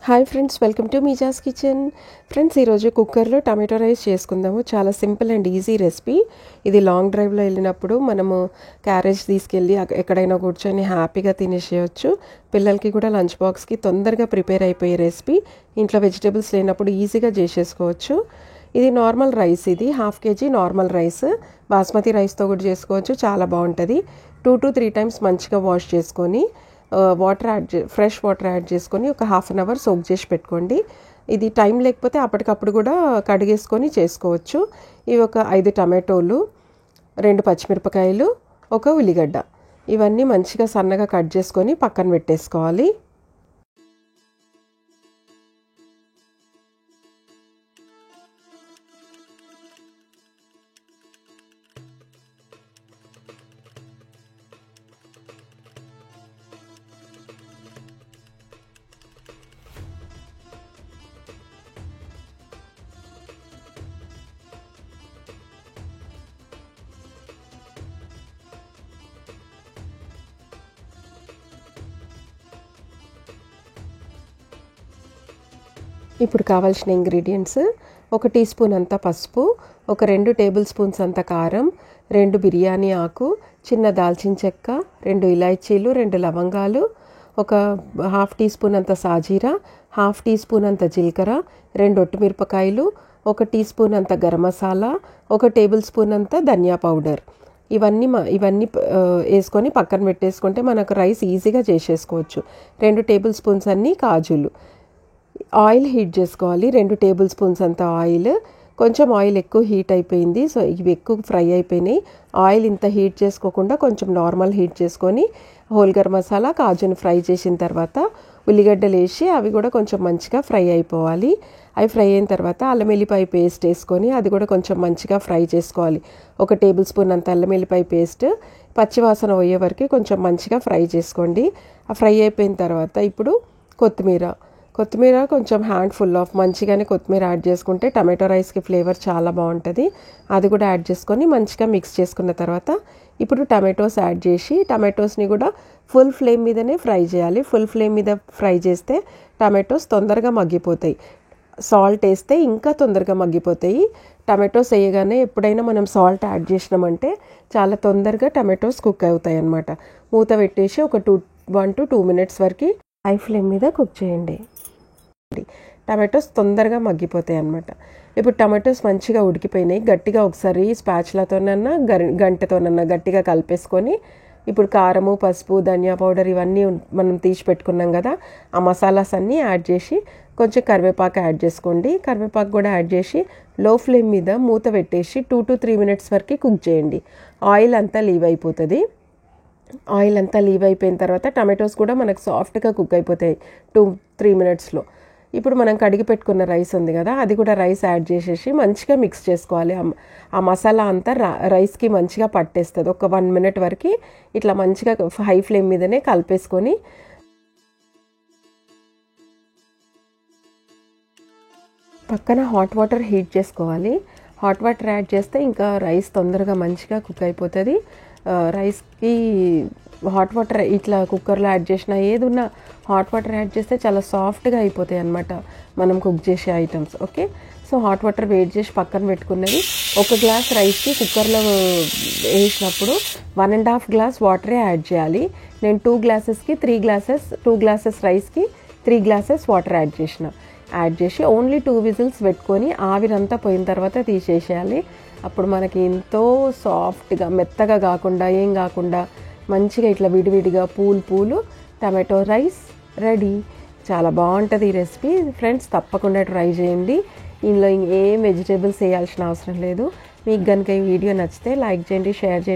Hi friends, welcome to Meeja's kitchen. Friends, ఈరోజు కుక్కర్లో tomato rice చేసుకుందాము. చాలా సింపుల్ అండ్ ఈజీ రెసిపీ. ఇది లాంగ్ డ్రైవ్లో వెళ్ళినప్పుడు మనము క్యారేజ్ తీసుకెళ్ళి ఎక్కడైనా కూర్చొని హ్యాపీగా తినేసేయచ్చు. పిల్లలకి కూడా లంచ్ బాక్స్కి తొందరగా ప్రిపేర్ అయిపోయే రెసిపీ. ఇంట్లో వెజిటేబుల్స్ లేనప్పుడు ఈజీగా చేసేసుకోవచ్చు. ఇది నార్మల్ రైస్, ఇది 1/2 kg నార్మల్ రైస్. బాస్మతి రైస్తో కూడా చేసుకోవచ్చు, చాలా బాగుంటుంది. 2 to 3 times మంచిగా వాష్ చేసుకొని ఫ్రెష్ వాటర్ యాడ్ చేసుకొని ఒక 1/2 hour సోక్ చేసి పెట్టుకోండి. ఇది టైం లేకపోతే అప్పటికప్పుడు కూడా కడిగేసుకొని చేసుకోవచ్చు. ఇవి ఒక 5 టమాటోలు, 2 పచ్చిమిరపకాయలు, 1 ఉల్లిగడ్డ, ఇవన్నీ మంచిగా సన్నగా కట్ చేసుకొని పక్కన పెట్టేసుకోవాలి. ఇప్పుడు కావాల్సిన ఇంగ్రీడియంట్స్: 1 టీ స్పూన్ అంత పసుపు, ఒక 2 టేబుల్ స్పూన్స్ అంత కారం, 2 బిర్యానీ ఆకు, చిన్న దాల్చిన చెక్క, 2 ఇలాచీలు, 2 లవంగాలు, ఒక 1/2 టీ స్పూన్ అంత సాజీరా, 1/2 టీ స్పూన్ అంత జీలకర్ర, 2 ఒట్టిమిరపకాయలు, 1 టీ స్పూన్ అంత గరం మసాలా, 1 టేబుల్ స్పూన్ అంత ధనియా పౌడర్. ఇవన్నీ వేసుకొని పక్కన పెట్టేసుకుంటే మనకు రైస్ ఈజీగా చేసేసుకోవచ్చు. 2 టేబుల్ స్పూన్స్ అన్ని కాజులు. ఆయిల్ హీట్ చేసుకోవాలి. 2 టేబుల్ స్పూన్స్ అంత ఆయిల్. కొంచెం ఆయిల్ ఎక్కువ హీట్ అయిపోయింది, సో ఇవి ఎక్కువ ఫ్రై అయిపోయినాయి. ఆయిల్ ఇంత హీట్ చేసుకోకుండా కొంచెం నార్మల్ హీట్ చేసుకొని హోల్ గరం మసాలా, కాజుని ఫ్రై చేసిన తర్వాత ఉల్లిగడ్డలు వేసి అవి కూడా కొంచెం మంచిగా ఫ్రై అయిపోవాలి. అవి ఫ్రై అయిన తర్వాత అల్లం వెల్లిపాయ పేస్ట్ వేసుకొని అది కూడా కొంచెం మంచిగా ఫ్రై చేసుకోవాలి. 1 టేబుల్ స్పూన్ అంత అల్లం వెల్లిపాయ పేస్ట్ పచ్చివాసన పోయే వరకు కొంచెం మంచిగా ఫ్రై చేసుకోండి. ఆ ఫ్రై అయిపోయిన తర్వాత ఇప్పుడు కొత్తిమీర కొంచెం హ్యాండ్ఫుల్ ఆఫ్ మంచిగానే కొత్తిమీర యాడ్ చేసుకుంటే టమాటో రైస్కి ఫ్లేవర్ చాలా బాగుంటుంది. అది కూడా యాడ్ చేసుకొని మంచిగా మిక్స్ చేసుకున్న తర్వాత ఇప్పుడు టమాటోస్ యాడ్ చేసి టమాటోస్ని కూడా ఫుల్ ఫ్లేమ్ మీదనే ఫ్రై చేయాలి. ఫుల్ ఫ్లేమ్ మీద ఫ్రై చేస్తే టమాటోస్ తొందరగా మగ్గిపోతాయి. సాల్ట్ వేస్తే ఇంకా తొందరగా మగ్గిపోతాయి. టమాటోస్ వేయగానే ఎప్పుడైనా మనం సాల్ట్ యాడ్ చేసినామంటే చాలా తొందరగా టమాటోస్ కుక్ అవుతాయి అన్నమాట. మూత పెట్టేసి ఒక 1 to 2 minutes వరకు హై ఫ్లేమ్ మీద కుక్ చేయండి. టమాటోస్ తొందరగా మగ్గిపోతాయి అన్నమాట. ఇప్పుడు టమాటోస్ మంచిగా ఉడికిపోయినాయి. గట్టిగా ఒకసారి స్పాచులాతోనన్నా గంటతోనన్నా గట్టిగా కలిపేసుకొని ఇప్పుడు కారము, పసుపు, ధనియా పౌడర్ ఇవన్నీ మనం తీసి పెట్టుకున్నాం కదా, ఆ మసాలాస్ అన్నీ యాడ్ చేసి కొంచెం కరివేపాకు యాడ్ చేసుకోండి. కరివేపాకు కూడా యాడ్ చేసి లో ఫ్లేమ్ మీద మూత పెట్టేసి 2 to 3 minutes వరకు కుక్ చేయండి. ఆయిల్ అంతా లీవ్ అయిపోతుంది. ఆయిల్ అంతా లీవ్ అయిపోయిన తర్వాత టమాటోస్ కూడా మనకు సాఫ్ట్గా కుక్ అయిపోతాయి 2-3 minutesలో. ఇప్పుడు మనం కడిగి పెట్టుకున్న రైస్ ఉంది కదా, అది కూడా రైస్ యాడ్ చేసేసి మంచిగా మిక్స్ చేసుకోవాలి. ఆ మసాలా అంతా రైస్కి మంచిగా పట్టేస్తుంది. ఒక 1 minute వరకు ఇట్లా మంచిగా హై ఫ్లేమ్ మీదనే కలిపేసుకొని పక్కన హాట్ వాటర్ హీట్ చేసుకోవాలి. హాట్ వాటర్ యాడ్ చేస్తే ఇంకా రైస్ తొందరగా మంచిగా కుక్ అయిపోతుంది. రైస్కి హాట్ వాటర్ ఇట్లా కుక్కర్లో యాడ్ చేసినా ఏదున్నా హాట్ వాటర్ యాడ్ చేస్తే చాలా సాఫ్ట్గా అయిపోతాయి అన్నమాట మనం కుక్ చేసే items. Okay, so hot water వేడి చేసి పక్కన పెట్టుకున్నది. 1 గ్లాస్ రైస్కి కుక్కర్లో వేసినప్పుడు 1.5 glass వాటరే యాడ్ చేయాలి. నేను 2 glasesకి 3 glasses, 2 glasses రైస్కి 3 glasses వాటర్ యాడ్ చేసి ఓన్లీ 2 whistles పెట్టుకొని ఆవిరంతా పోయిన తర్వాత తీసేసేయాలి. అప్పుడు మనకి ఎంతో సాఫ్ట్గా మెత్తగా కాకుండా ఏం కాకుండా మంచిగా ఇట్లా విడివిడిగా పూలు టమాటో రైస్ రెడీ. చాలా బాగుంటుంది ఈ రెసిపీ. ఫ్రెండ్స్, తప్పకుండా ట్రై చేయండి. ఇందులో ఏం వెజిటేబుల్స్ వేయాల్సిన అవసరం లేదు. మీకు కనుక ఈ వీడియో నచ్చితే లైక్ చేయండి, షేర్ చేయండి.